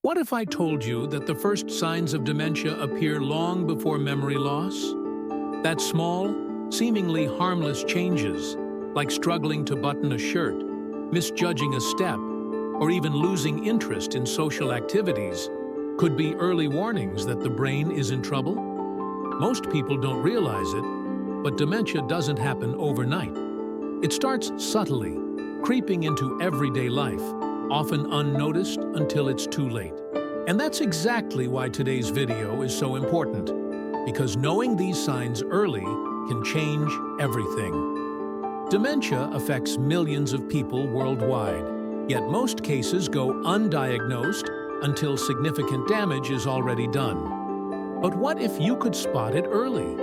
What if I told you that the first signs of dementia appear long before memory loss? That small, seemingly harmless changes, like struggling to button a shirt, misjudging a step, or even losing interest in social activities, could be early warnings that the brain is in trouble? Most people don't realize it, but dementia doesn't happen overnight. It starts subtly, creeping into everyday life, often unnoticed until it's too late. And that's exactly why today's video is so important, because knowing these signs early can change everything. Dementia affects millions of people worldwide, yet most cases go undiagnosed until significant damage is already done. But what if you could spot it early?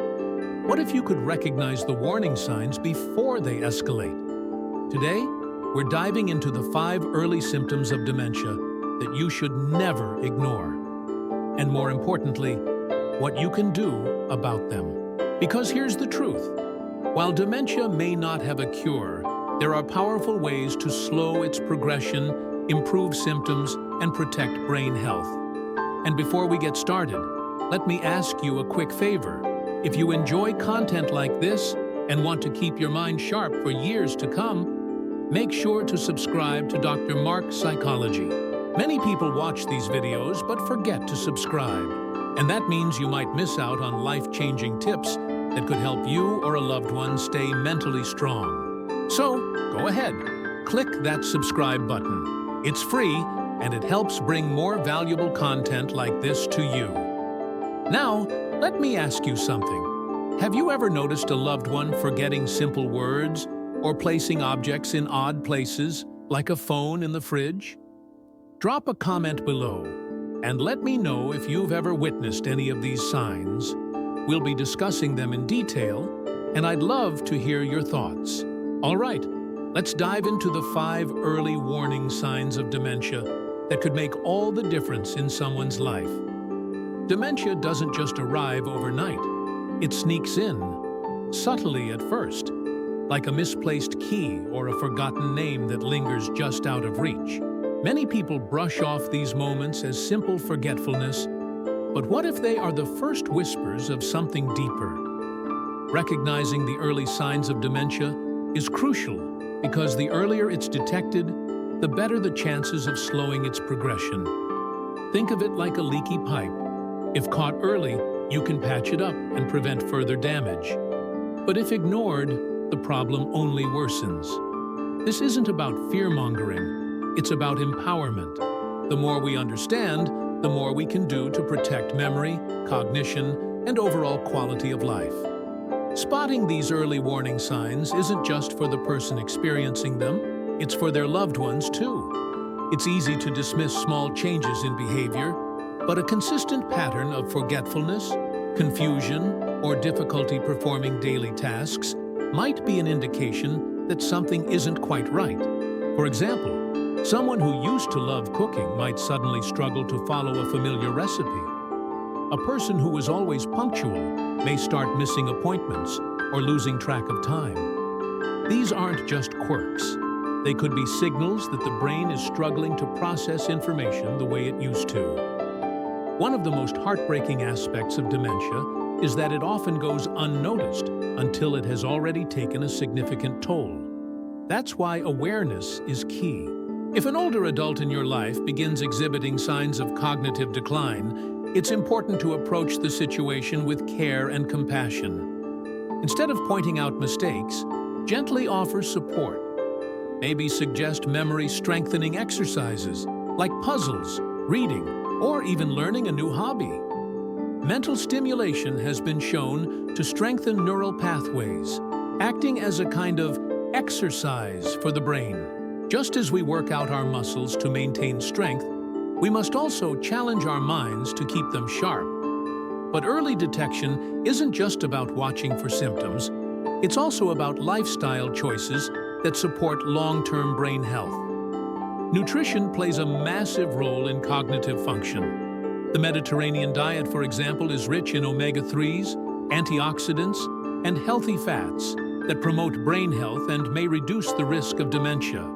What if you could recognize the warning signs before they escalate? Today, we're diving into the 5 early symptoms of dementia that you should never ignore. And more importantly, what you can do about them. Because here's the truth. While dementia may not have a cure, there are powerful ways to slow its progression, improve symptoms, and protect brain health. And before we get started, let me ask you a quick favor. If you enjoy content like this and want to keep your mind sharp for years to come, make sure to subscribe to Dr. Mark's Psychology. Many people watch these videos but forget to subscribe, and that means you might miss out on life-changing tips that could help you or a loved one stay mentally strong. So, go ahead, click that subscribe button. It's free, and it helps bring more valuable content like this to you. Now, let me ask you something. Have you ever noticed a loved one forgetting simple words or placing objects in odd places, like a phone in the fridge? Drop a comment below, and let me know if you've ever witnessed any of these signs. We'll be discussing them in detail, and I'd love to hear your thoughts. All right, let's dive into the 5 early warning signs of dementia that could make all the difference in someone's life. Dementia doesn't just arrive overnight. It sneaks in, subtly at first, like a misplaced key or a forgotten name that lingers just out of reach. Many people brush off these moments as simple forgetfulness, but what if they are the first whispers of something deeper? Recognizing the early signs of dementia is crucial because the earlier it's detected, the better the chances of slowing its progression. Think of it like a leaky pipe. If caught early, you can patch it up and prevent further damage. But if ignored, the problem only worsens. This isn't about fear-mongering, it's about empowerment. The more we understand, the more we can do to protect memory, cognition, and overall quality of life. Spotting these early warning signs isn't just for the person experiencing them, it's for their loved ones too. It's easy to dismiss small changes in behavior, but a consistent pattern of forgetfulness, confusion, or difficulty performing daily tasks might be an indication that something isn't quite right. For example, someone who used to love cooking might suddenly struggle to follow a familiar recipe. A person who was always punctual may start missing appointments or losing track of time. These aren't just quirks. They could be signals that the brain is struggling to process information the way it used to. One of the most heartbreaking aspects of dementia is that it often goes unnoticed until it has already taken a significant toll. That's why awareness is key. If an older adult in your life begins exhibiting signs of cognitive decline, it's important to approach the situation with care and compassion. Instead of pointing out mistakes, gently offer support. Maybe suggest memory-strengthening exercises like puzzles, reading, or even learning a new hobby. Mental stimulation has been shown to strengthen neural pathways, acting as a kind of exercise for the brain. Just as we work out our muscles to maintain strength, we must also challenge our minds to keep them sharp. But early detection isn't just about watching for symptoms, it's also about lifestyle choices that support long-term brain health. Nutrition plays a massive role in cognitive function. The Mediterranean diet, for example, is rich in omega-3s, antioxidants, and healthy fats that promote brain health and may reduce the risk of dementia.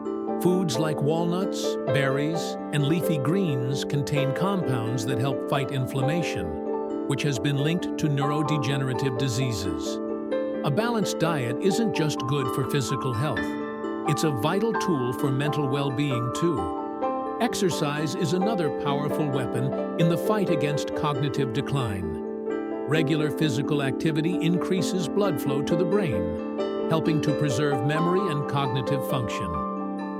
Foods like walnuts, berries, and leafy greens contain compounds that help fight inflammation, which has been linked to neurodegenerative diseases. A balanced diet isn't just good for physical health. It's a vital tool for mental well-being, too. Exercise is another powerful weapon in the fight against cognitive decline. Regular physical activity increases blood flow to the brain, helping to preserve memory and cognitive function.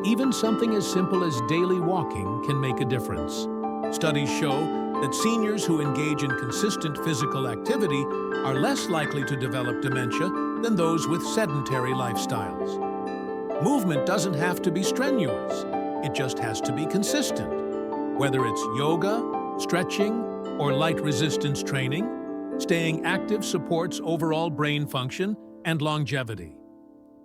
Even something as simple as daily walking can make a difference. Studies show that seniors who engage in consistent physical activity are less likely to develop dementia than those with sedentary lifestyles. Movement doesn't have to be strenuous. It just has to be consistent. Whether it's yoga, stretching, or light resistance training, staying active supports overall brain function and longevity.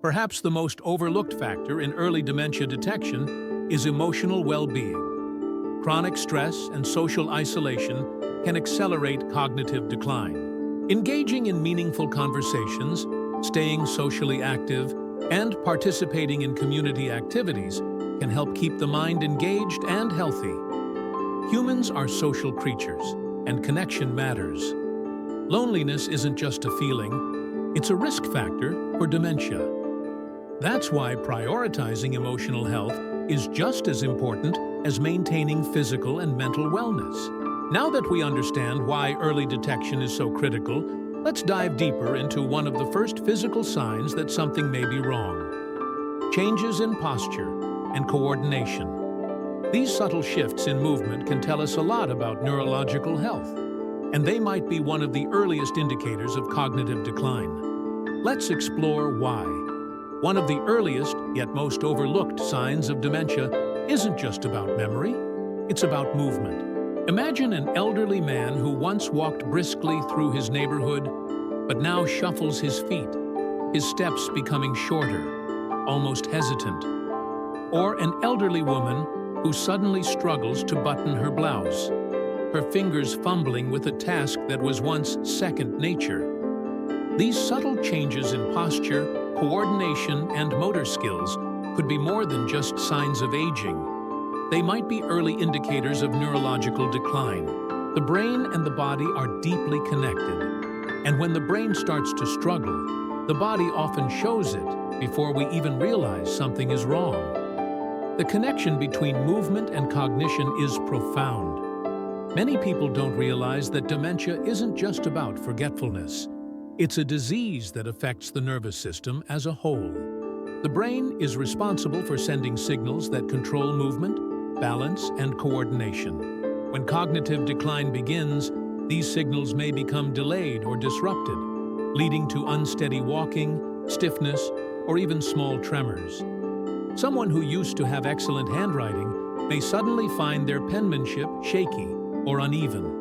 Perhaps the most overlooked factor in early dementia detection is emotional well-being. Chronic stress and social isolation can accelerate cognitive decline. Engaging in meaningful conversations, staying socially active, and participating in community activities can help keep the mind engaged and healthy. Humans are social creatures, and connection matters. Loneliness isn't just a feeling, it's a risk factor for dementia. That's why prioritizing emotional health is just as important as maintaining physical and mental wellness. Now that we understand why early detection is so critical, let's dive deeper into one of the first physical signs that something may be wrong. Changes in posture and coordination. These subtle shifts in movement can tell us a lot about neurological health, and they might be one of the earliest indicators of cognitive decline. Let's explore why. One of the earliest, yet most overlooked signs of dementia isn't just about memory, it's about movement. Imagine an elderly man who once walked briskly through his neighborhood, but now shuffles his feet, his steps becoming shorter, almost hesitant. Or an elderly woman who suddenly struggles to button her blouse, her fingers fumbling with a task that was once second nature. These subtle changes in posture, coordination, and motor skills could be more than just signs of aging. They might be early indicators of neurological decline. The brain and the body are deeply connected, and when the brain starts to struggle, the body often shows it before we even realize something is wrong. The connection between movement and cognition is profound. Many people don't realize that dementia isn't just about forgetfulness. It's a disease that affects the nervous system as a whole. The brain is responsible for sending signals that control movement, balance, and coordination. When cognitive decline begins, these signals may become delayed or disrupted, leading to unsteady walking, stiffness, or even small tremors. Someone who used to have excellent handwriting may suddenly find their penmanship shaky or uneven.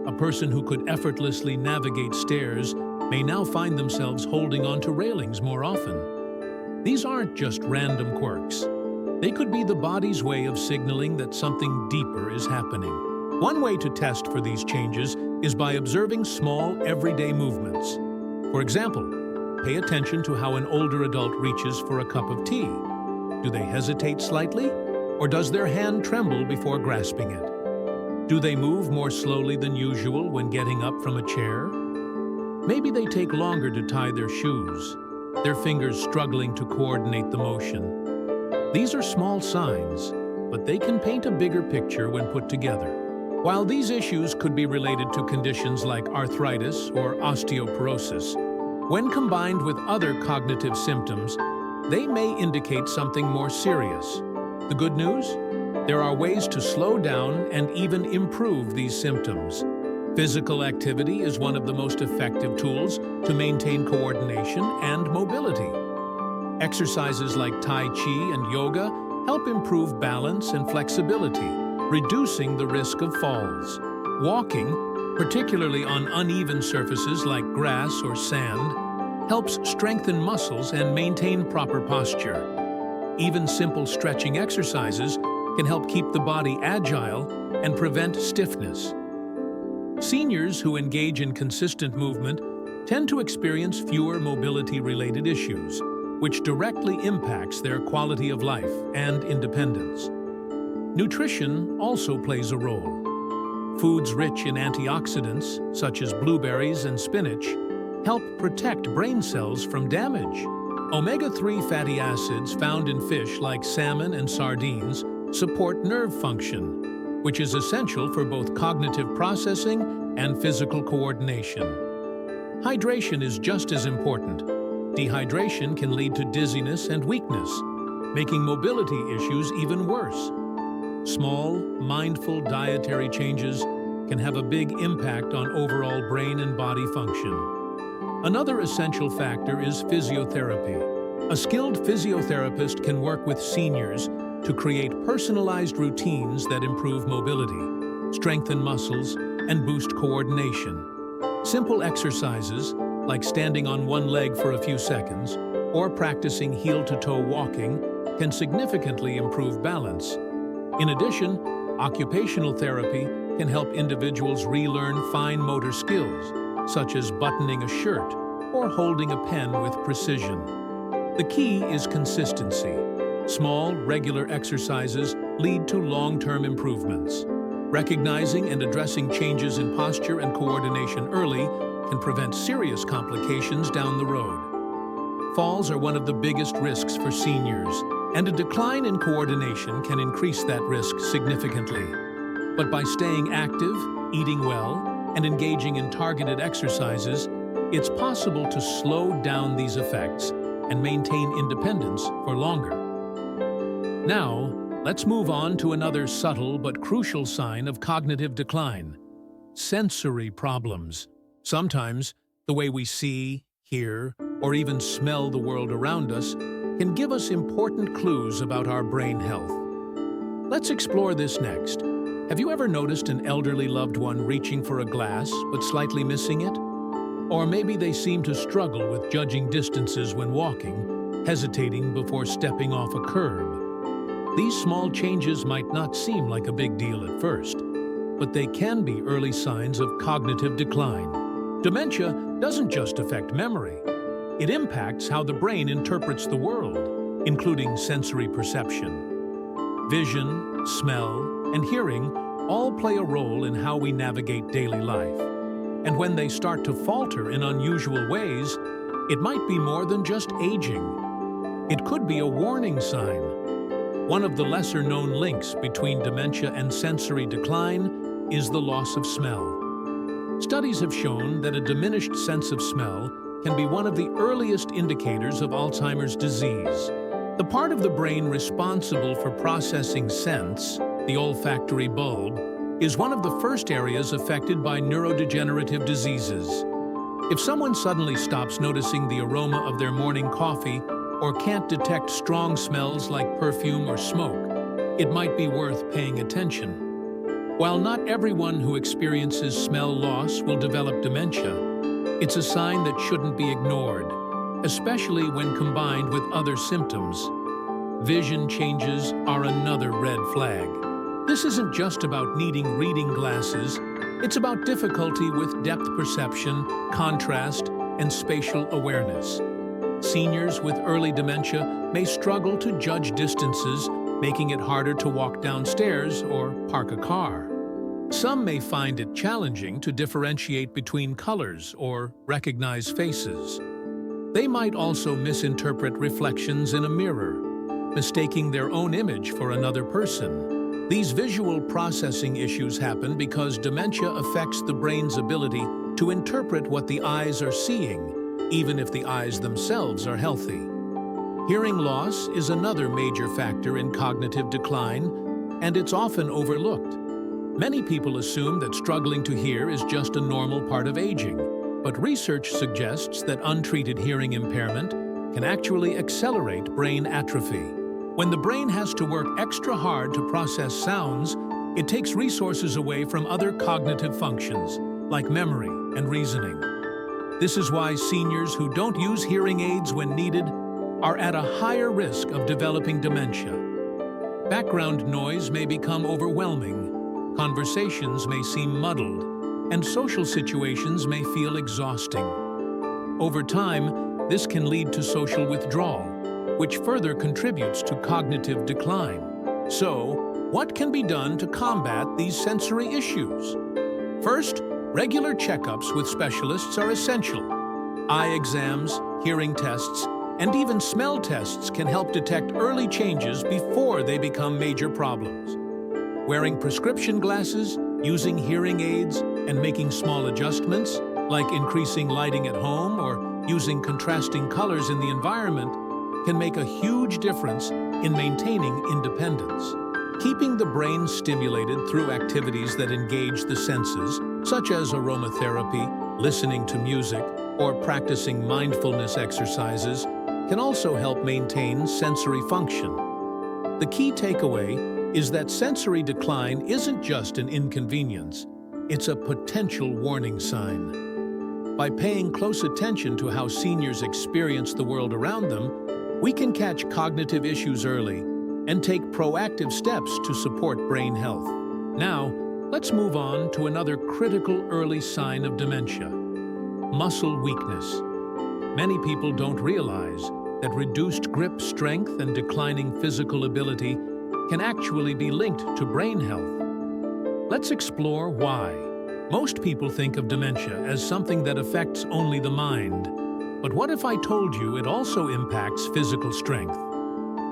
A person who could effortlessly navigate stairs may now find themselves holding onto railings more often. These aren't just random quirks. They could be the body's way of signaling that something deeper is happening. One way to test for these changes is by observing small, everyday movements. For example, pay attention to how an older adult reaches for a cup of tea. Do they hesitate slightly, or does their hand tremble before grasping it? Do they move more slowly than usual when getting up from a chair? Maybe they take longer to tie their shoes, their fingers struggling to coordinate the motion. These are small signs, but they can paint a bigger picture when put together. While these issues could be related to conditions like arthritis or osteoporosis, when combined with other cognitive symptoms, they may indicate something more serious. The good news? There are ways to slow down and even improve these symptoms. Physical activity is one of the most effective tools to maintain coordination and mobility. Exercises like Tai Chi and yoga help improve balance and flexibility, reducing the risk of falls. Walking, particularly on uneven surfaces like grass or sand, helps strengthen muscles and maintain proper posture. Even simple stretching exercises can help keep the body agile and prevent stiffness. Seniors who engage in consistent movement tend to experience fewer mobility-related issues. which directly impacts their quality of life and independence. Nutrition also plays a role. Foods rich in antioxidants, such as blueberries and spinach, help protect brain cells from damage. Omega-3 fatty acids found in fish like salmon and sardines support nerve function, which is essential for both cognitive processing and physical coordination. Hydration is just as important. Dehydration can lead to dizziness and weakness, making mobility issues even worse. Small, mindful dietary changes can have a big impact on overall brain and body function. Another essential factor is physiotherapy. A skilled physiotherapist can work with seniors to create personalized routines that improve mobility, strengthen muscles, and boost coordination. Simple exercises, like standing on one leg for a few seconds or practicing heel-to-toe walking, can significantly improve balance. In addition, occupational therapy can help individuals relearn fine motor skills, such as buttoning a shirt or holding a pen with precision. The key is consistency. Small, regular exercises lead to long-term improvements. Recognizing and addressing changes in posture and coordination early can prevent serious complications down the road. Falls are one of the biggest risks for seniors, and a decline in coordination can increase that risk significantly. But by staying active, eating well, and engaging in targeted exercises, it's possible to slow down these effects and maintain independence for longer. Now, let's move on to another subtle but crucial sign of cognitive decline: sensory problems. Sometimes, the way we see, hear, or even smell the world around us can give us important clues about our brain health. Let's explore this next. Have you ever noticed an elderly loved one reaching for a glass but slightly missing it? Or maybe they seem to struggle with judging distances when walking, hesitating before stepping off a curb. These small changes might not seem like a big deal at first, but they can be early signs of cognitive decline. Dementia doesn't just affect memory. It impacts how the brain interprets the world, including sensory perception. Vision, smell, and hearing all play a role in how we navigate daily life. And when they start to falter in unusual ways, it might be more than just aging. It could be a warning sign. One of the lesser-known links between dementia and sensory decline is the loss of smell. Studies have shown that a diminished sense of smell can be one of the earliest indicators of Alzheimer's disease. The part of the brain responsible for processing scents, the olfactory bulb, is one of the first areas affected by neurodegenerative diseases. If someone suddenly stops noticing the aroma of their morning coffee or can't detect strong smells like perfume or smoke, it might be worth paying attention. While not everyone who experiences smell loss will develop dementia, it's a sign that shouldn't be ignored, especially when combined with other symptoms. Vision changes are another red flag. This isn't just about needing reading glasses, it's about difficulty with depth perception, contrast, and spatial awareness. Seniors with early dementia may struggle to judge distances, making it harder to walk downstairs or park a car. Some may find it challenging to differentiate between colors or recognize faces. They might also misinterpret reflections in a mirror, mistaking their own image for another person. These visual processing issues happen because dementia affects the brain's ability to interpret what the eyes are seeing, even if the eyes themselves are healthy. Hearing loss is another major factor in cognitive decline, and it's often overlooked. Many people assume that struggling to hear is just a normal part of aging, but research suggests that untreated hearing impairment can actually accelerate brain atrophy. When the brain has to work extra hard to process sounds, it takes resources away from other cognitive functions, like memory and reasoning. This is why seniors who don't use hearing aids when needed are at a higher risk of developing dementia. Background noise may become overwhelming, conversations may seem muddled, and social situations may feel exhausting. Over time, This can lead to social withdrawal, which further contributes to cognitive decline. So, what can be done to combat these sensory issues? First, regular checkups with specialists are essential. Eye exams, hearing tests, and even smell tests can help detect early changes before they become major problems. Wearing prescription glasses, using hearing aids, and making small adjustments, like increasing lighting at home or using contrasting colors in the environment, can make a huge difference in maintaining independence. Keeping the brain stimulated through activities that engage the senses, such as aromatherapy, listening to music, or practicing mindfulness exercises, can also help maintain sensory function. The key takeaway is that sensory decline isn't just an inconvenience, it's a potential warning sign. By paying close attention to how seniors experience the world around them, we can catch cognitive issues early and take proactive steps to support brain health. Now, let's move on to another critical early sign of dementia: muscle weakness. Many people don't realize that reduced grip strength and declining physical ability can actually be linked to brain health. Let's explore why. Most people think of dementia as something that affects only the mind. But what if I told you it also impacts physical strength?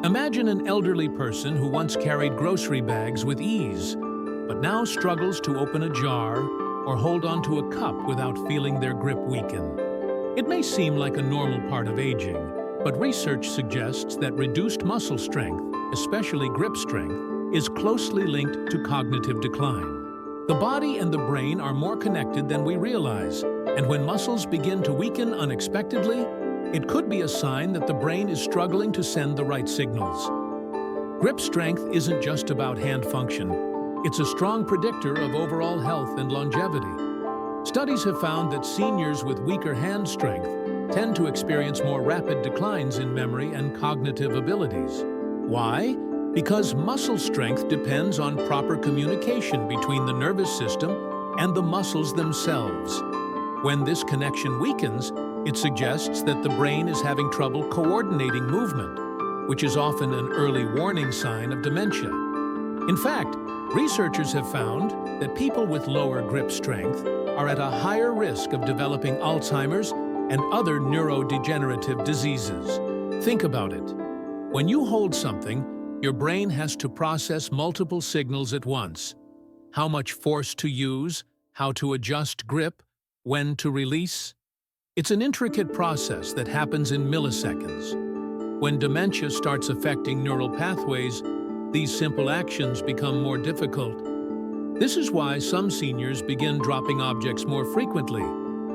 Imagine an elderly person who once carried grocery bags with ease, but now struggles to open a jar or hold onto a cup without feeling their grip weaken. It may seem like a normal part of aging, but research suggests that reduced muscle strength, especially grip strength, is closely linked to cognitive decline. The body and the brain are more connected than we realize, and when muscles begin to weaken unexpectedly, it could be a sign that the brain is struggling to send the right signals. Grip strength isn't just about hand function. It's a strong predictor of overall health and longevity. Studies have found that seniors with weaker hand strength tend to experience more rapid declines in memory and cognitive abilities. Why? Because muscle strength depends on proper communication between the nervous system and the muscles themselves. When this connection weakens, it suggests that the brain is having trouble coordinating movement, which is often an early warning sign of dementia. In fact, researchers have found that people with lower grip strength are at a higher risk of developing Alzheimer's and other neurodegenerative diseases. Think about it. When you hold something, your brain has to process multiple signals at once. How much force to use, how to adjust grip, when to release. It's an intricate process that happens in milliseconds. When dementia starts affecting neural pathways, these simple actions become more difficult. This is why some seniors begin dropping objects more frequently,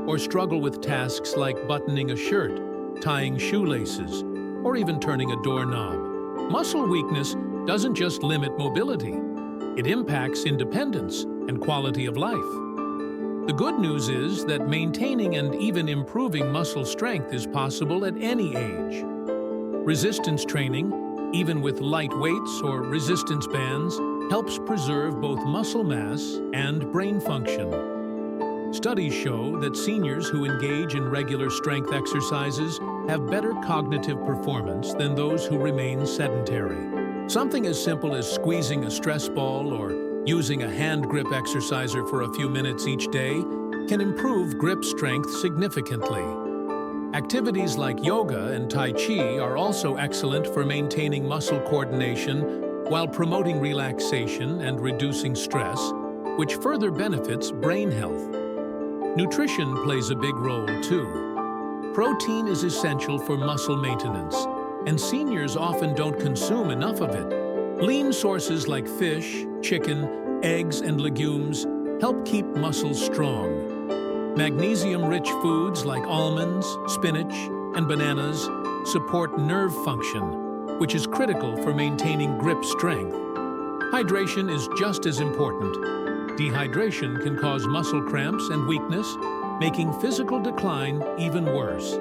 or struggle with tasks like buttoning a shirt, tying shoelaces, or even turning a doorknob. Muscle weakness doesn't just limit mobility, it impacts independence and quality of life. The good news is that maintaining and even improving muscle strength is possible at any age. Resistance training, even with light weights or resistance bands, helps preserve both muscle mass and brain function. Studies show that seniors who engage in regular strength exercises have better cognitive performance than those who remain sedentary. Something as simple as squeezing a stress ball or using a hand grip exerciser for a few minutes each day can improve grip strength significantly. Activities like yoga and Tai Chi are also excellent for maintaining muscle coordination while promoting relaxation and reducing stress, which further benefits brain health. Nutrition plays a big role too. Protein is essential for muscle maintenance, and seniors often don't consume enough of it. Lean sources like fish, chicken, eggs, and legumes help keep muscles strong. Magnesium-rich foods like almonds, spinach, and bananas support nerve function, which is critical for maintaining grip strength. Hydration is just as important. Dehydration can cause muscle cramps and weakness, making physical decline even worse.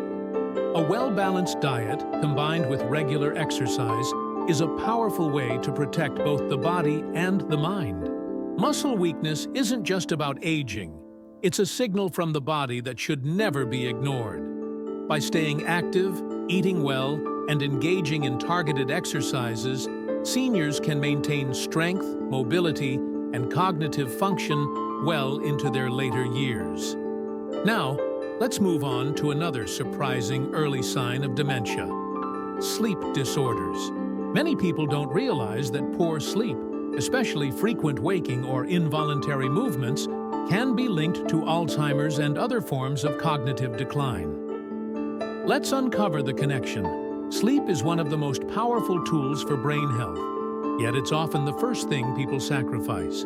A well-balanced diet combined with regular exercise is a powerful way to protect both the body and the mind. Muscle weakness isn't just about aging. It's a signal from the body that should never be ignored. By staying active, eating well, and engaging in targeted exercises, seniors can maintain strength, mobility, and cognitive function well into their later years. Now, let's move on to another surprising early sign of dementia: sleep disorders. Many people don't realize that poor sleep, especially frequent waking or involuntary movements, can be linked to Alzheimer's and other forms of cognitive decline. Let's uncover the connection. Sleep is one of the most powerful tools for brain health, yet it's often the first thing people sacrifice.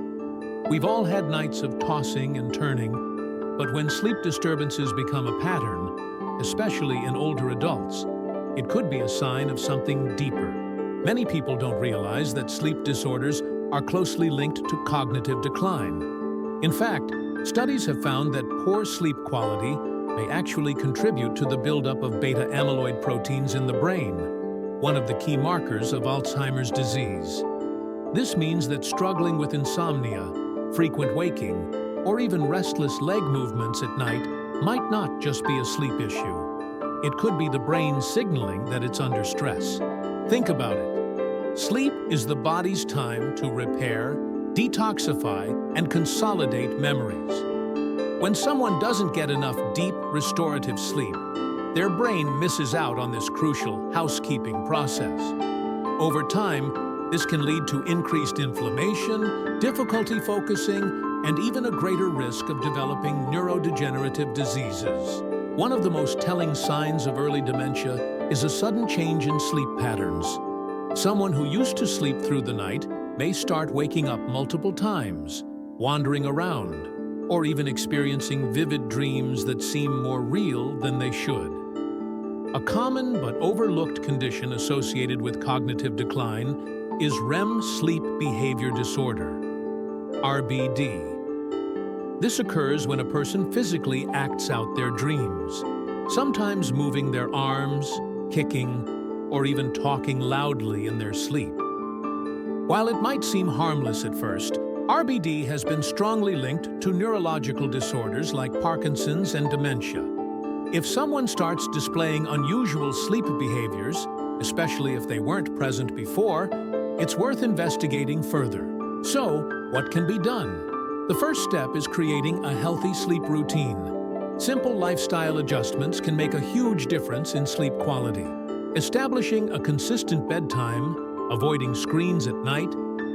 We've all had nights of tossing and turning, but when sleep disturbances become a pattern, especially in older adults, it could be a sign of something deeper. Many people don't realize that sleep disorders are closely linked to cognitive decline. In fact, studies have found that poor sleep quality may actually contribute to the buildup of beta-amyloid proteins in the brain, one of the key markers of Alzheimer's disease. This means that struggling with insomnia, frequent waking, or even restless leg movements at night might not just be a sleep issue. It could be the brain signaling that it's under stress. Think about it. Sleep is the body's time to repair, detoxify, and consolidate memories. When someone doesn't get enough deep, restorative sleep, their brain misses out on this crucial housekeeping process. Over time, this can lead to increased inflammation, difficulty focusing, and even a greater risk of developing neurodegenerative diseases. One of the most telling signs of early dementia is a sudden change in sleep patterns. Someone who used to sleep through the night may start waking up multiple times, wandering around, or even experiencing vivid dreams that seem more real than they should. A common but overlooked condition associated with cognitive decline is REM sleep behavior disorder, RBD. This occurs when a person physically acts out their dreams, sometimes moving their arms, kicking, or even talking loudly in their sleep. While it might seem harmless at first, RBD has been strongly linked to neurological disorders like Parkinson's and dementia. If someone starts displaying unusual sleep behaviors, especially if they weren't present before, it's worth investigating further. So, what can be done? The first step is creating a healthy sleep routine. Simple lifestyle adjustments can make a huge difference in sleep quality. Establishing a consistent bedtime, avoiding screens at night,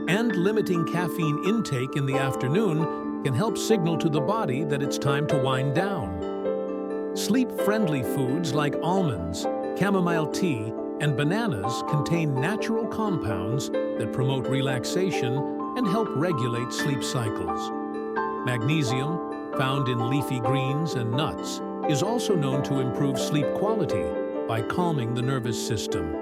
and limiting caffeine intake in the afternoon can help signal to the body that it's time to wind down. Sleep-friendly foods like almonds, chamomile tea, and bananas contain natural compounds that promote relaxation and help regulate sleep cycles. Magnesium, found in leafy greens and nuts, is also known to improve sleep quality by calming the nervous system.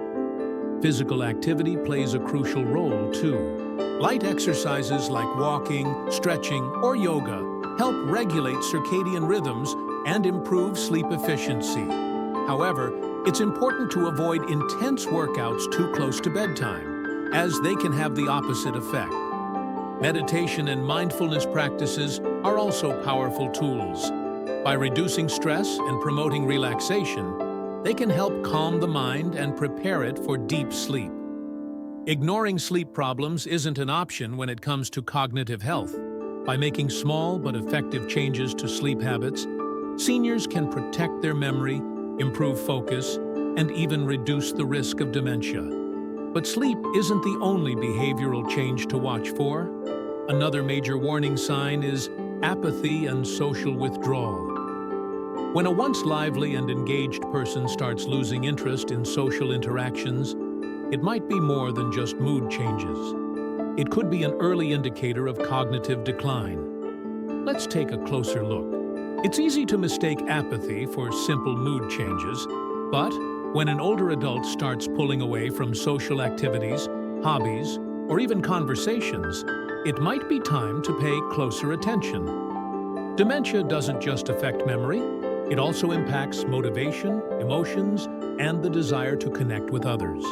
Physical activity plays a crucial role, too. Light exercises like walking, stretching, or yoga help regulate circadian rhythms and improve sleep efficiency. However, it's important to avoid intense workouts too close to bedtime, as they can have the opposite effect. Meditation and mindfulness practices are also powerful tools. By reducing stress and promoting relaxation, they can help calm the mind and prepare it for deep sleep. Ignoring sleep problems isn't an option when it comes to cognitive health. By making small but effective changes to sleep habits, seniors can protect their memory, improve focus, and even reduce the risk of dementia. But sleep isn't the only behavioral change to watch for. Another major warning sign is apathy and social withdrawal. When a once lively and engaged person starts losing interest in social interactions, it might be more than just mood changes. It could be an early indicator of cognitive decline. Let's take a closer look. It's easy to mistake apathy for simple mood changes, but when an older adult starts pulling away from social activities, hobbies, or even conversations, it might be time to pay closer attention. Dementia doesn't just affect memory, it also impacts motivation, emotions, and the desire to connect with others.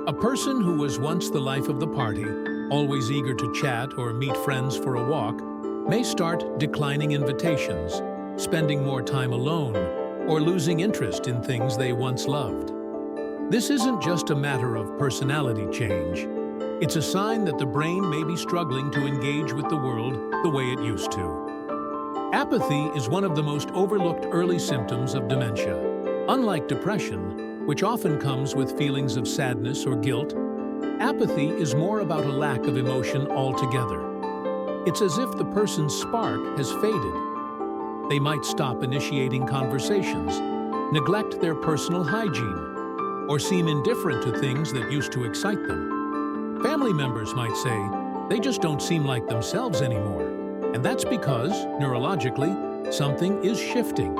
A person who was once the life of the party, always eager to chat or meet friends for a walk, may start declining invitations, spending more time alone, or losing interest in things they once loved. This isn't just a matter of personality change. It's a sign that the brain may be struggling to engage with the world the way it used to. Apathy is one of the most overlooked early symptoms of dementia. Unlike depression, which often comes with feelings of sadness or guilt, apathy is more about a lack of emotion altogether. It's as if the person's spark has faded. They might stop initiating conversations, neglect their personal hygiene, or seem indifferent to things that used to excite them. Family members might say they just don't seem like themselves anymore, and that's because, neurologically, something is shifting.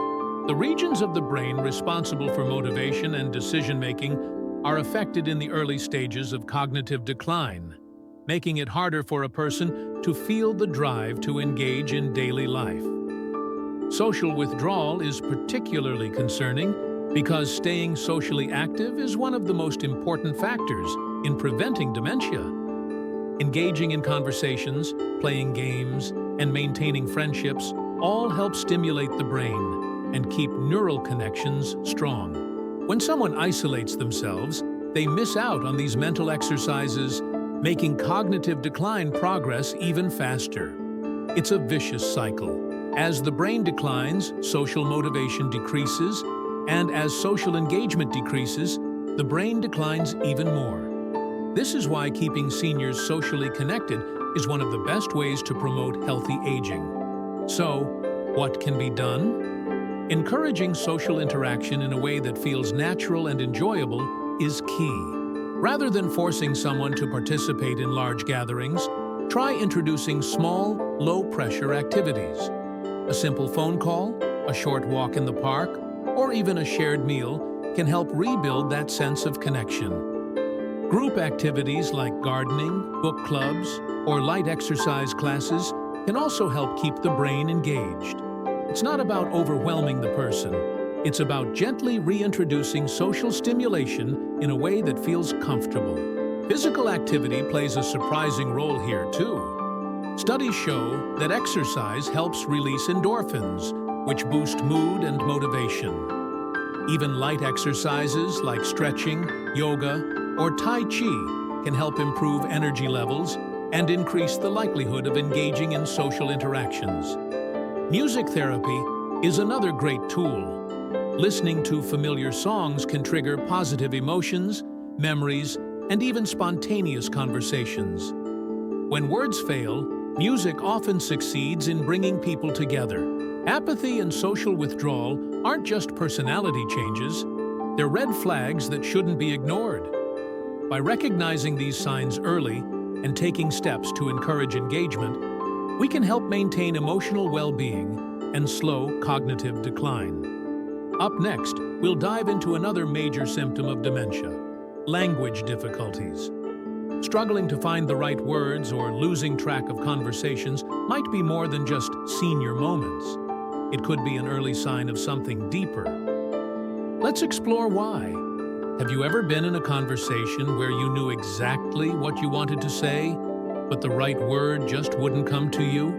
The regions of the brain responsible for motivation and decision-making are affected in the early stages of cognitive decline, making it harder for a person to feel the drive to engage in daily life. Social withdrawal is particularly concerning because staying socially active is one of the most important factors in preventing dementia. Engaging in conversations, playing games, and maintaining friendships all help stimulate the brain and keep neural connections strong. When someone isolates themselves, they miss out on these mental exercises, making cognitive decline progress even faster. It's a vicious cycle. As the brain declines, social motivation decreases, and as social engagement decreases, the brain declines even more. This is why keeping seniors socially connected is one of the best ways to promote healthy aging. So, what can be done? Encouraging social interaction in a way that feels natural and enjoyable is key. Rather than forcing someone to participate in large gatherings, try introducing small, low-pressure activities. A simple phone call, a short walk in the park, or even a shared meal can help rebuild that sense of connection. Group activities like gardening, book clubs, or light exercise classes can also help keep the brain engaged. It's not about overwhelming the person. It's about gently reintroducing social stimulation in a way that feels comfortable. Physical activity plays a surprising role here, too. Studies show that exercise helps release endorphins, which boost mood and motivation. Even light exercises like stretching, yoga, or Tai Chi can help improve energy levels and increase the likelihood of engaging in social interactions. Music therapy is another great tool. Listening to familiar songs can trigger positive emotions, memories, and even spontaneous conversations. When words fail, music often succeeds in bringing people together. Apathy and social withdrawal aren't just personality changes, they're red flags that shouldn't be ignored. By recognizing these signs early and taking steps to encourage engagement, we can help maintain emotional well-being and slow cognitive decline. Up next, we'll dive into another major symptom of dementia: language difficulties. Struggling to find the right words or losing track of conversations might be more than just senior moments. It could be an early sign of something deeper. Let's explore why. Have you ever been in a conversation where you knew exactly what you wanted to say, but the right word just wouldn't come to you?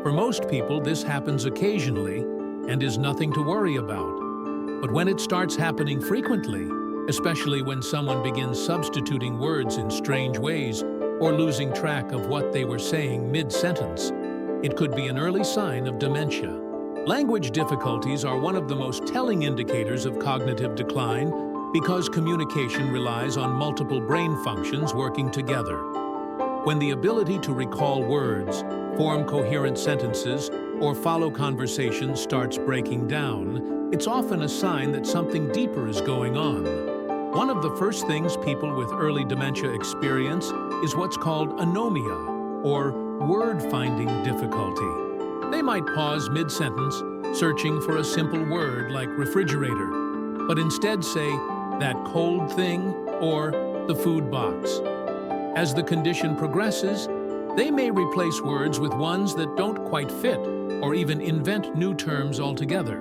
For most people, this happens occasionally and is nothing to worry about. But when it starts happening frequently, especially when someone begins substituting words in strange ways or losing track of what they were saying mid-sentence, it could be an early sign of dementia. Language difficulties are one of the most telling indicators of cognitive decline because communication relies on multiple brain functions working together. When the ability to recall words, form coherent sentences, or follow conversations starts breaking down, it's often a sign that something deeper is going on. One of the first things people with early dementia experience is what's called anomia, or word-finding difficulty. They might pause mid-sentence, searching for a simple word like refrigerator, but instead say, "that cold thing," or "the food box." As the condition progresses, they may replace words with ones that don't quite fit, or even invent new terms altogether.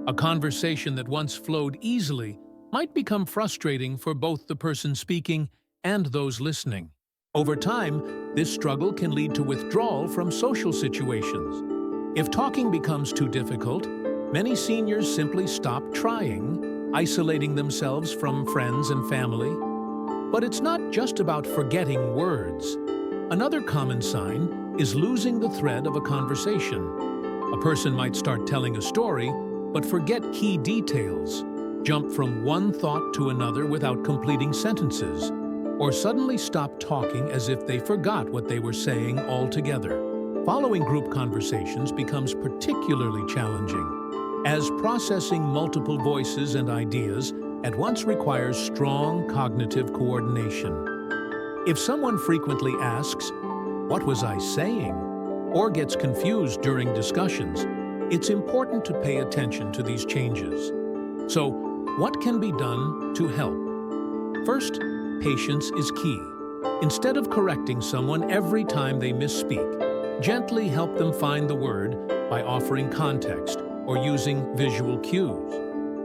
A conversation that once flowed easily might become frustrating for both the person speaking and those listening. Over time, this struggle can lead to withdrawal from social situations. If talking becomes too difficult, Many seniors simply stop trying, isolating themselves from friends and family. But it's not just about forgetting words. Another common sign is losing the thread of a conversation. A person might start telling a story, but forget key details, jump from one thought to another without completing sentences, or suddenly stop talking as if they forgot what they were saying altogether. Following group conversations becomes particularly challenging, as processing multiple voices and ideas at once requires strong cognitive coordination. If someone frequently asks, "What was I saying?" or gets confused during discussions, it's important to pay attention to these changes. So, what can be done to help? First, patience is key. Instead of correcting someone every time they misspeak, gently help them find the word by offering context or using visual cues.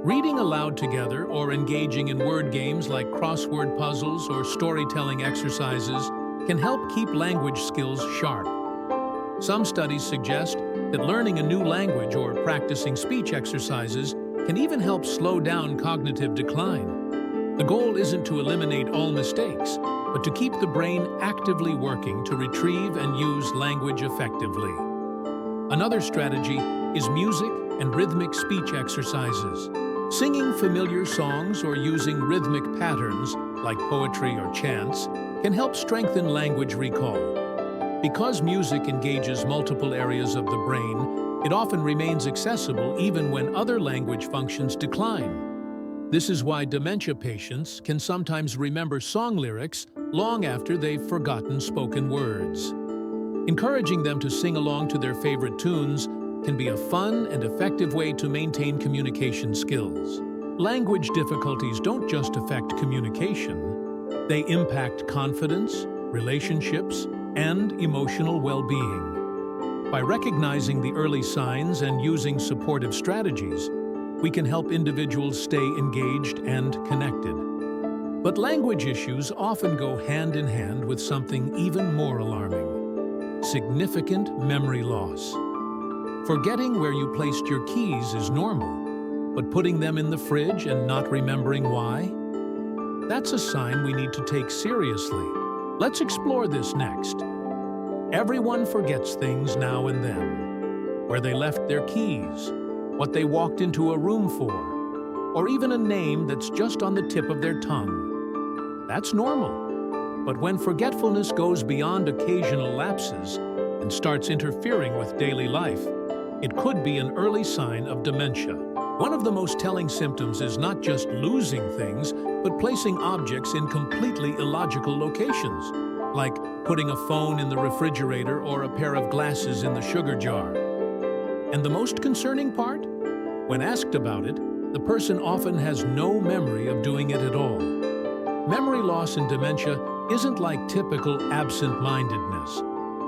Reading aloud together or engaging in word games like crossword puzzles or storytelling exercises can help keep language skills sharp. Some studies suggest that learning a new language or practicing speech exercises can even help slow down cognitive decline. The goal isn't to eliminate all mistakes, but to keep the brain actively working to retrieve and use language effectively. Another strategy is music and rhythmic speech exercises. Singing familiar songs or using rhythmic patterns, like poetry or chants, can help strengthen language recall. Because music engages multiple areas of the brain, it often remains accessible even when other language functions decline. This is why dementia patients can sometimes remember song lyrics long after they've forgotten spoken words. Encouraging them to sing along to their favorite tunes can be a fun and effective way to maintain communication skills. Language difficulties don't just affect communication. They impact confidence, relationships, and emotional well-being. By recognizing the early signs and using supportive strategies, we can help individuals stay engaged and connected. But language issues often go hand in hand with something even more alarming: significant memory loss. Forgetting where you placed your keys is normal, but putting them in the fridge and not remembering why? That's a sign we need to take seriously. Let's explore this next. Everyone forgets things now and then. Where they left their keys, what they walked into a room for, or even a name that's just on the tip of their tongue. That's normal. But when forgetfulness goes beyond occasional lapses and starts interfering with daily life, it could be an early sign of dementia. One of the most telling symptoms is not just losing things, but placing objects in completely illogical locations, like putting a phone in the refrigerator or a pair of glasses in the sugar jar. And the most concerning part? When asked about it, the person often has no memory of doing it at all. Memory loss in dementia isn't like typical absent-mindedness.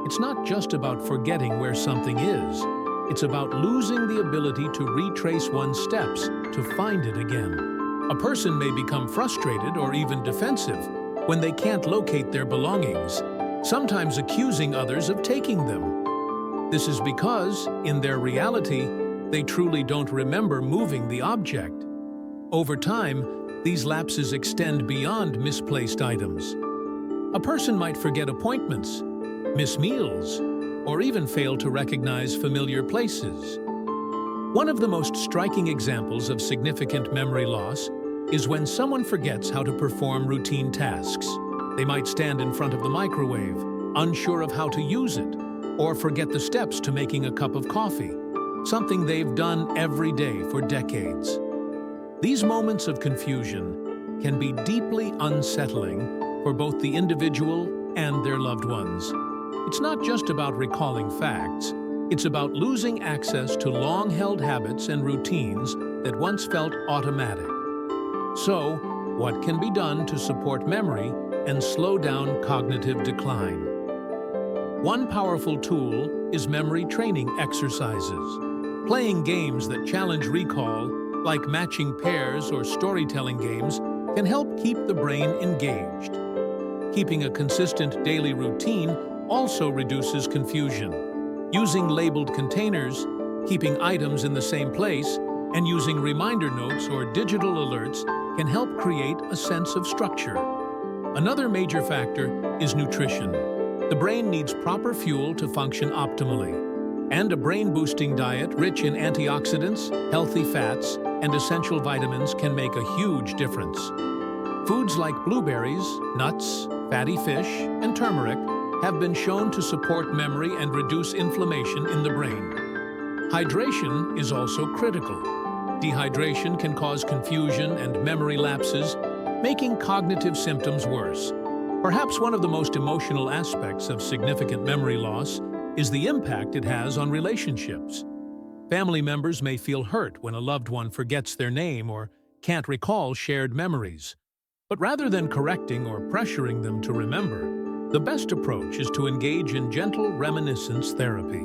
It's not just about forgetting where something is. It's about losing the ability to retrace one's steps to find it again. A person may become frustrated or even defensive when they can't locate their belongings, sometimes accusing others of taking them. This is because, in their reality, they truly don't remember moving the object. Over time, these lapses extend beyond misplaced items. A person might forget appointments, miss meals, or even fail to recognize familiar places. One of the most striking examples of significant memory loss is when someone forgets how to perform routine tasks. They might stand in front of the microwave, unsure of how to use it, or forget the steps to making a cup of coffee, something they've done every day for decades. These moments of confusion can be deeply unsettling for both the individual and their loved ones. It's not just about recalling facts, it's about losing access to long-held habits and routines that once felt automatic. So, what can be done to support memory and slow down cognitive decline? One powerful tool is memory training exercises. Playing games that challenge recall, like matching pairs or storytelling games, can help keep the brain engaged. Keeping a consistent daily routine also reduces confusion. Using labeled containers, Keeping items in the same place and using reminder notes or digital alerts can help create a sense of structure. Another major factor is nutrition. The brain needs proper fuel to function optimally, and a brain-boosting diet rich in antioxidants, healthy fats, and essential vitamins can make a huge difference. Foods like blueberries, nuts, fatty fish, and turmeric have been shown to support memory and reduce inflammation in the brain. Hydration is also critical. Dehydration can cause confusion and memory lapses, making cognitive symptoms worse. Perhaps one of the most emotional aspects of significant memory loss is the impact it has on relationships. Family members may feel hurt when a loved one forgets their name or can't recall shared memories. But rather than correcting or pressuring them to remember, the best approach is to engage in gentle reminiscence therapy.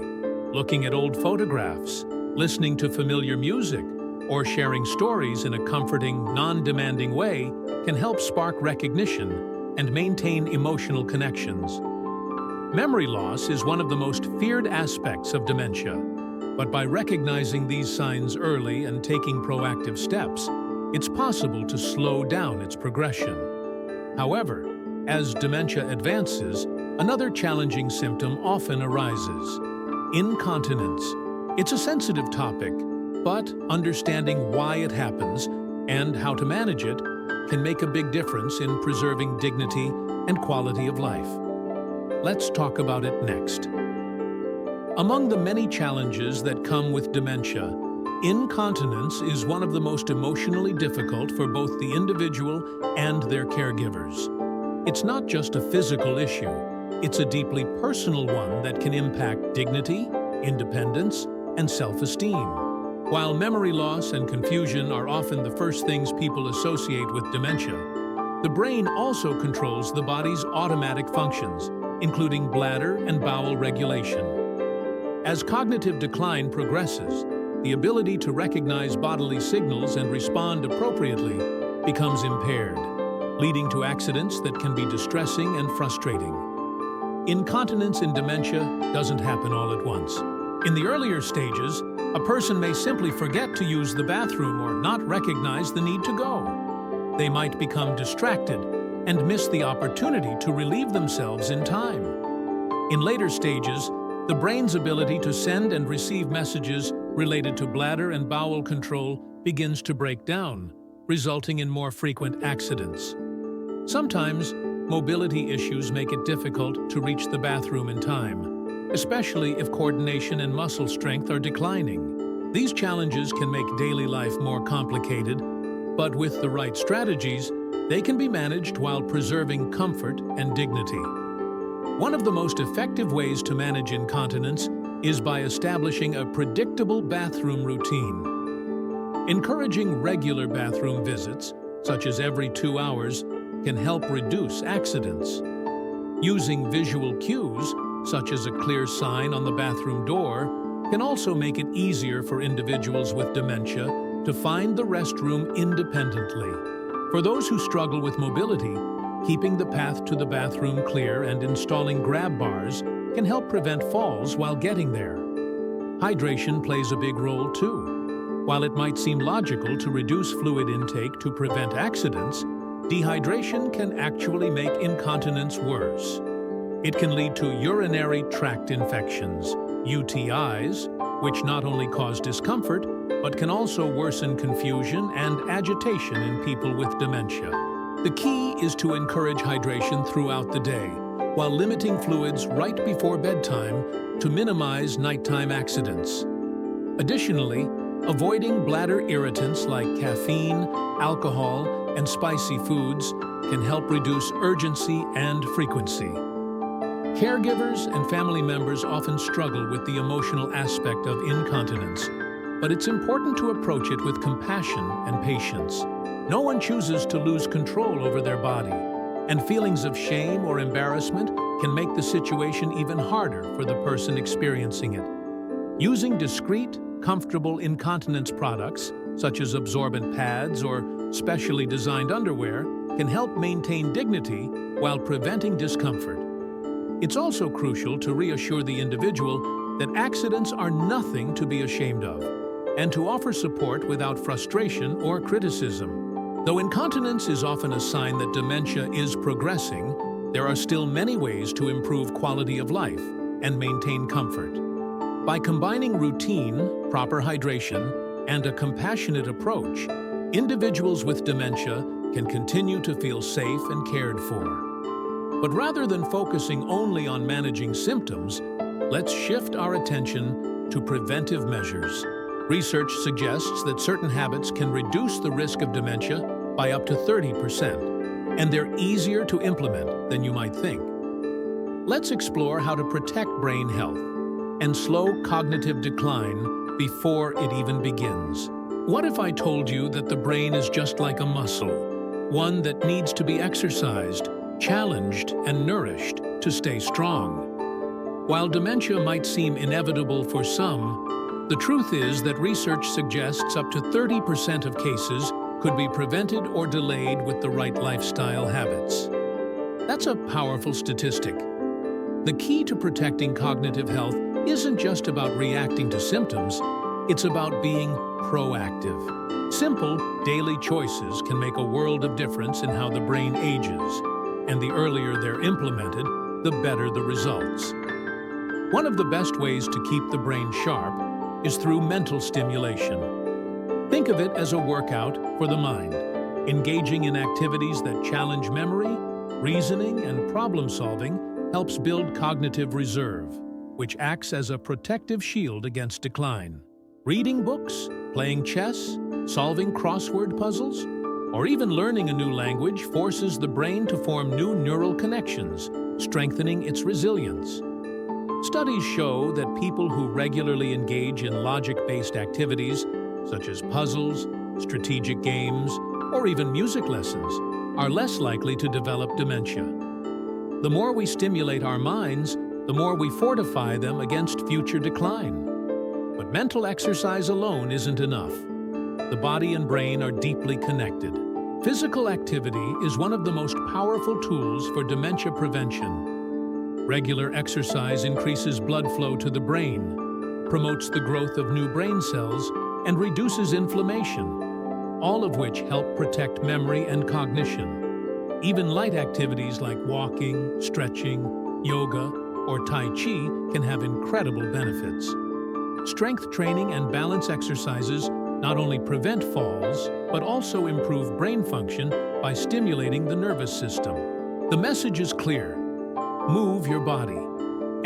Looking at old photographs, listening to familiar music, or sharing stories in a comforting, non-demanding way can help spark recognition and maintain emotional connections. Memory loss is one of the most feared aspects of dementia, but by recognizing these signs early and taking proactive steps, it's possible to slow down its progression. However, as dementia advances, another challenging symptom often arises: incontinence. It's a sensitive topic, but understanding why it happens and how to manage it can make a big difference in preserving dignity and quality of life. Let's talk about it next. Among the many challenges that come with dementia, incontinence is one of the most emotionally difficult for both the individual and their caregivers. It's not just a physical issue, it's a deeply personal one that can impact dignity, independence, and self-esteem. While memory loss and confusion are often the first things people associate with dementia, the brain also controls the body's automatic functions, including bladder and bowel regulation. As cognitive decline progresses, the ability to recognize bodily signals and respond appropriately becomes impaired, leading to accidents that can be distressing and frustrating. Incontinence in dementia doesn't happen all at once. In the earlier stages, a person may simply forget to use the bathroom or not recognize the need to go. They might become distracted and miss the opportunity to relieve themselves in time. In later stages, the brain's ability to send and receive messages related to bladder and bowel control begins to break down, resulting in more frequent accidents. Sometimes, mobility issues make it difficult to reach the bathroom in time, especially if coordination and muscle strength are declining. These challenges can make daily life more complicated, but with the right strategies, they can be managed while preserving comfort and dignity. One of the most effective ways to manage incontinence is by establishing a predictable bathroom routine. Encouraging regular bathroom visits, such as every 2 hours, can help reduce accidents. Using visual cues, such as a clear sign on the bathroom door, can also make it easier for individuals with dementia to find the restroom independently. For those who struggle with mobility, keeping the path to the bathroom clear and installing grab bars can help prevent falls while getting there. Hydration plays a big role too. While it might seem logical to reduce fluid intake to prevent accidents, dehydration can actually make incontinence worse. It can lead to urinary tract infections, UTIs, which not only cause discomfort, but can also worsen confusion and agitation in people with dementia. The key is to encourage hydration throughout the day, while limiting fluids right before bedtime to minimize nighttime accidents. Additionally, avoiding bladder irritants like caffeine, alcohol, and spicy foods can help reduce urgency and frequency. Caregivers and family members often struggle with the emotional aspect of incontinence, but it's important to approach it with compassion and patience. No one chooses to lose control over their body, and feelings of shame or embarrassment can make the situation even harder for the person experiencing it. Using discreet, comfortable incontinence products, such as absorbent pads or specially designed underwear, can help maintain dignity while preventing discomfort. It's also crucial to reassure the individual that accidents are nothing to be ashamed of, and to offer support without frustration or criticism. Though incontinence is often a sign that dementia is progressing, there are still many ways to improve quality of life and maintain comfort. By combining routine, proper hydration, and a compassionate approach, individuals with dementia can continue to feel safe and cared for. But rather than focusing only on managing symptoms, let's shift our attention to preventive measures. Research suggests that certain habits can reduce the risk of dementia by up to 30%, and they're easier to implement than you might think. Let's explore how to protect brain health and slow cognitive decline before it even begins. What if I told you that the brain is just like a muscle, one that needs to be exercised, challenged, and nourished to stay strong? While dementia might seem inevitable for some, the truth is that research suggests up to 30% of cases could be prevented or delayed with the right lifestyle habits. That's a powerful statistic. The key to protecting cognitive health isn't just about reacting to symptoms, it's about being proactive. Simple, daily choices can make a world of difference in how the brain ages, and the earlier they're implemented, the better the results. One of the best ways to keep the brain sharp is through mental stimulation. Think of it as a workout for the mind. Engaging in activities that challenge memory, reasoning, and problem-solving helps build cognitive reserve, which acts as a protective shield against decline. Reading books, playing chess, solving crossword puzzles, or even learning a new language forces the brain to form new neural connections, strengthening its resilience. Studies show that people who regularly engage in logic-based activities, such as puzzles, strategic games, or even music lessons, are less likely to develop dementia. The more we stimulate our minds, the more we fortify them against future decline. But mental exercise alone isn't enough. The body and brain are deeply connected. Physical activity is one of the most powerful tools for dementia prevention. Regular exercise increases blood flow to the brain, promotes the growth of new brain cells, and reduces inflammation, all of which help protect memory and cognition. Even light activities like walking, stretching, yoga, or Tai Chi can have incredible benefits. Strength training and balance exercises not only prevent falls, but also improve brain function by stimulating the nervous system. The message is clear. Move your body,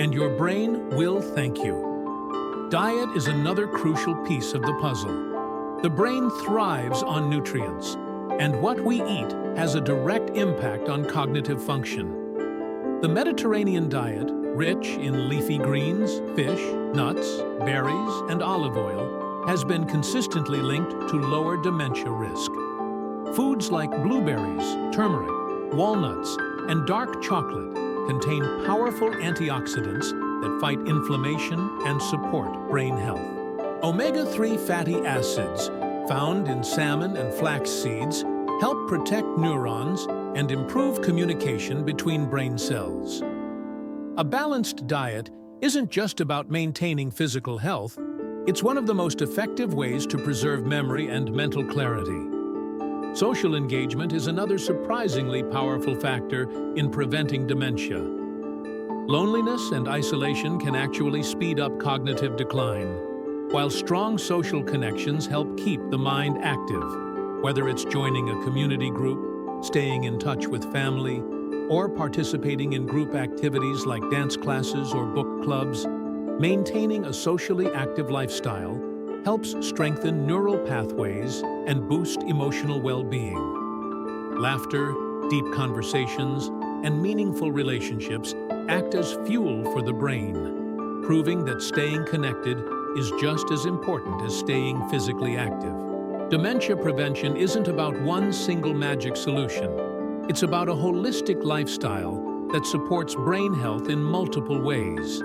and your brain will thank you. Diet is another crucial piece of the puzzle. The brain thrives on nutrients, and what we eat has a direct impact on cognitive function. The Mediterranean diet, rich in leafy greens, fish, nuts, berries, and olive oil, has been consistently linked to lower dementia risk. Foods like blueberries, turmeric, walnuts, and dark chocolate contain powerful antioxidants that fight inflammation and support brain health. Omega-3 fatty acids, found in salmon and flax seeds, help protect neurons and improve communication between brain cells. A balanced diet isn't just about maintaining physical health, it's one of the most effective ways to preserve memory and mental clarity. Social engagement is another surprisingly powerful factor in preventing dementia. Loneliness and isolation can actually speed up cognitive decline, while strong social connections help keep the mind active. Whether it's joining a community group, staying in touch with family, or participating in group activities like dance classes or book clubs, maintaining a socially active lifestyle helps strengthen neural pathways and boost emotional well-being. Laughter, deep conversations, and meaningful relationships act as fuel for the brain, proving that staying connected is just as important as staying physically active. Dementia prevention isn't about one single magic solution. It's about a holistic lifestyle that supports brain health in multiple ways.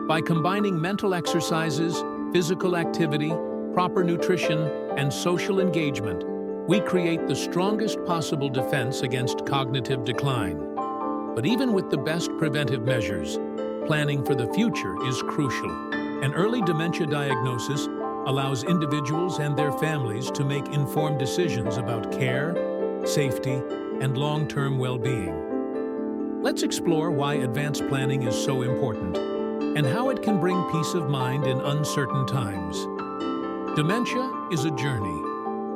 By combining mental exercises, physical activity, proper nutrition, and social engagement, we create the strongest possible defense against cognitive decline. But even with the best preventive measures, planning for the future is crucial. An early dementia diagnosis allows individuals and their families to make informed decisions about care, safety, and long-term well-being. Let's explore why advanced planning is so important and how it can bring peace of mind in uncertain times. Dementia is a journey,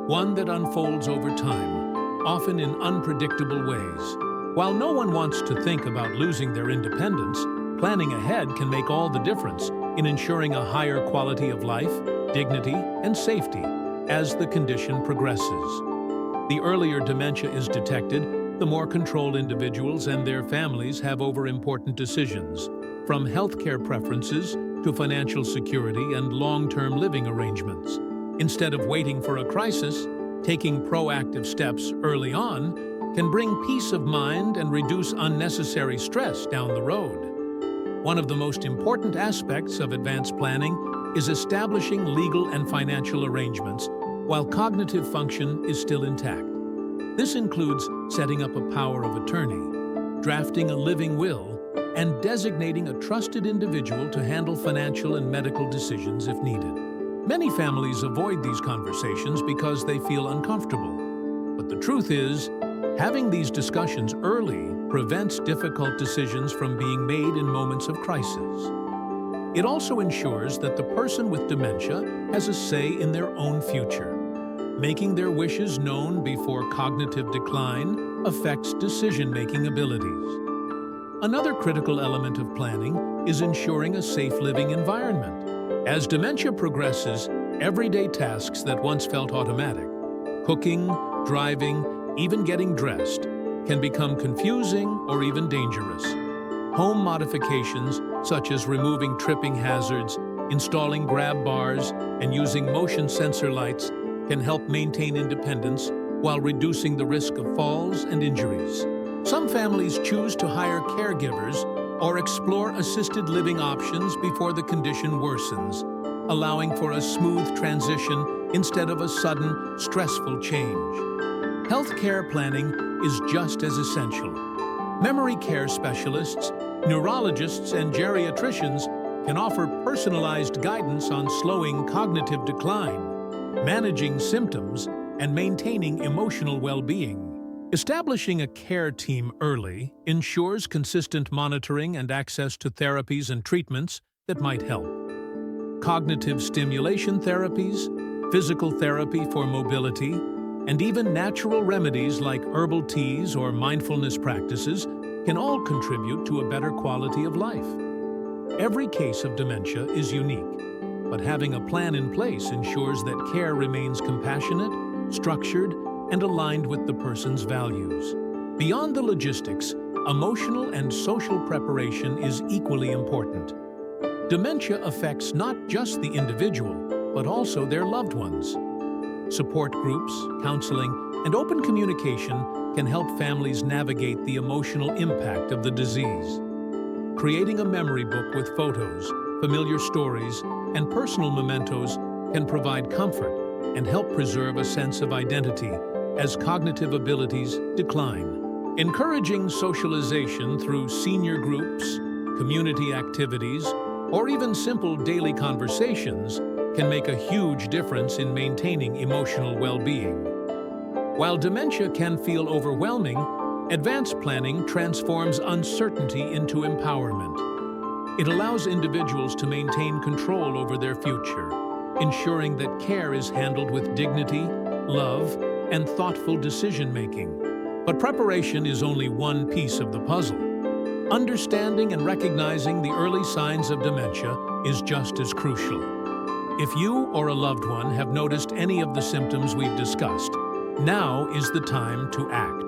one that unfolds over time, often in unpredictable ways. While no one wants to think about losing their independence, planning ahead can make all the difference in ensuring a higher quality of life, dignity, and safety as the condition progresses. The earlier dementia is detected, the more control individuals and their families have over important decisions, from healthcare preferences to financial security and long-term living arrangements. Instead of waiting for a crisis, taking proactive steps early on can bring peace of mind and reduce unnecessary stress down the road. One of the most important aspects of advanced planning is establishing legal and financial arrangements while cognitive function is still intact. This includes setting up a power of attorney, drafting a living will, and designating a trusted individual to handle financial and medical decisions if needed. Many families avoid these conversations because they feel uncomfortable. But the truth is, having these discussions early prevents difficult decisions from being made in moments of crisis. It also ensures that the person with dementia has a say in their own future. Making their wishes known before cognitive decline affects decision-making abilities. Another critical element of planning is ensuring a safe living environment. As dementia progresses, everyday tasks that once felt automatic, cooking, driving, even getting dressed, can become confusing or even dangerous. Home modifications, such as removing tripping hazards, installing grab bars, and using motion sensor lights, can help maintain independence while reducing the risk of falls and injuries. Some families choose to hire caregivers or explore assisted living options before the condition worsens, allowing for a smooth transition instead of a sudden, stressful change. Healthcare planning is just as essential. Memory care specialists, neurologists, and geriatricians can offer personalized guidance on slowing cognitive decline, managing symptoms, and maintaining emotional well-being. Establishing a care team early ensures consistent monitoring and access to therapies and treatments that might help. Cognitive stimulation therapies, physical therapy for mobility, and even natural remedies like herbal teas or mindfulness practices can all contribute to a better quality of life. Every case of dementia is unique, but having a plan in place ensures that care remains compassionate, structured, and aligned with the person's values. Beyond the logistics, emotional and social preparation is equally important. Dementia affects not just the individual, but also their loved ones. Support groups, counseling, and open communication can help families navigate the emotional impact of the disease. Creating a memory book with photos, familiar stories, and personal mementos can provide comfort and help preserve a sense of identity as cognitive abilities decline. Encouraging socialization through senior groups, community activities, or even simple daily conversations can make a huge difference in maintaining emotional well-being. While dementia can feel overwhelming, advanced planning transforms uncertainty into empowerment. It allows individuals to maintain control over their future, ensuring that care is handled with dignity, love, and thoughtful decision-making. But preparation is only one piece of the puzzle. Understanding and recognizing the early signs of dementia is just as crucial. If you or a loved one have noticed any of the symptoms we've discussed, now is the time to act.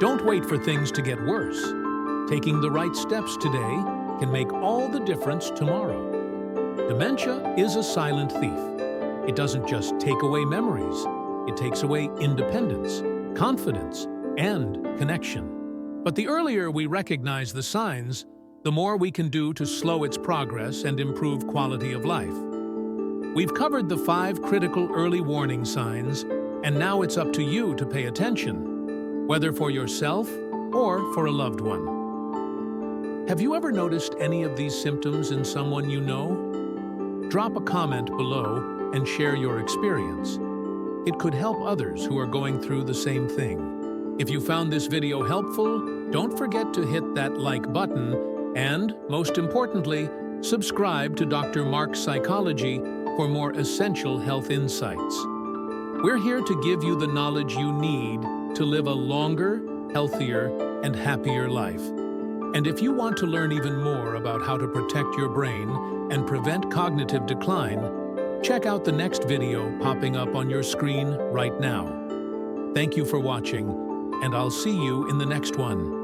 Don't wait for things to get worse. Taking the right steps today can make all the difference tomorrow. Dementia is a silent thief. It doesn't just take away memories. It takes away independence, confidence, and connection. But the earlier we recognize the signs, the more we can do to slow its progress and improve quality of life. We've covered the 5 critical early warning signs, and now it's up to you to pay attention, whether for yourself or for a loved one. Have you ever noticed any of these symptoms in someone you know? Drop a comment below and share your experience. It could help others who are going through the same thing. If you found this video helpful, don't forget to hit that like button and, most importantly, subscribe to Dr. Mark's Psychology for more essential health insights. We're here to give you the knowledge you need to live a longer, healthier, and happier life. And if you want to learn even more about how to protect your brain and prevent cognitive decline, check out the next video popping up on your screen right now. Thank you for watching, and I'll see you in the next one.